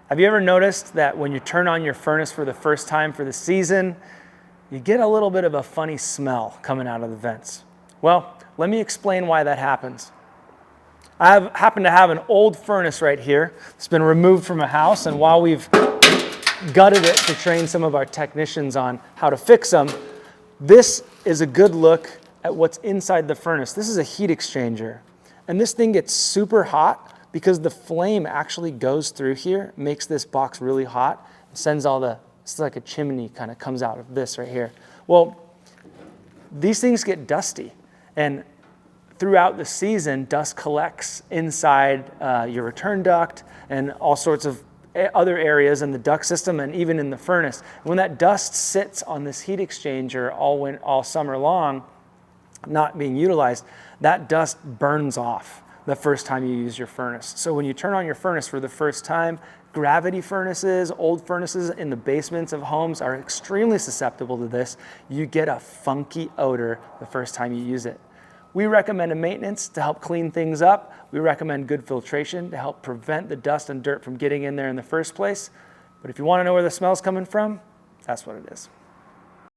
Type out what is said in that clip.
Have you ever noticed that when you turn on your furnace for the first time for the season, you get a little bit of a funny smell coming out of the vents? Well, let me explain why that happens. I happen to have an old furnace right here. It's been removed from a house, and while we've gutted it to train some of our technicians on how to fix them, this is a good look at what's inside the furnace. This is a heat exchanger, and this thing gets super hot because the flame actually goes through here, makes this box really hot, and sends all the, it's like a chimney kind of comes out of this right here. Well, these things get dusty, and throughout the season, dust collects inside your return duct and all sorts of other areas in the duct system and even in the furnace. When that dust sits on this heat exchanger all summer long, not being utilized, that dust burns off the first time you use your furnace. So when you turn on your furnace for the first time, gravity furnaces, old furnaces in the basements of homes are extremely susceptible to this. You get a funky odor the first time you use it. We recommend a maintenance to help clean things up. We recommend good filtration to help prevent the dust and dirt from getting in there in the first place. But if you want to know where the smell's coming from, that's what it is.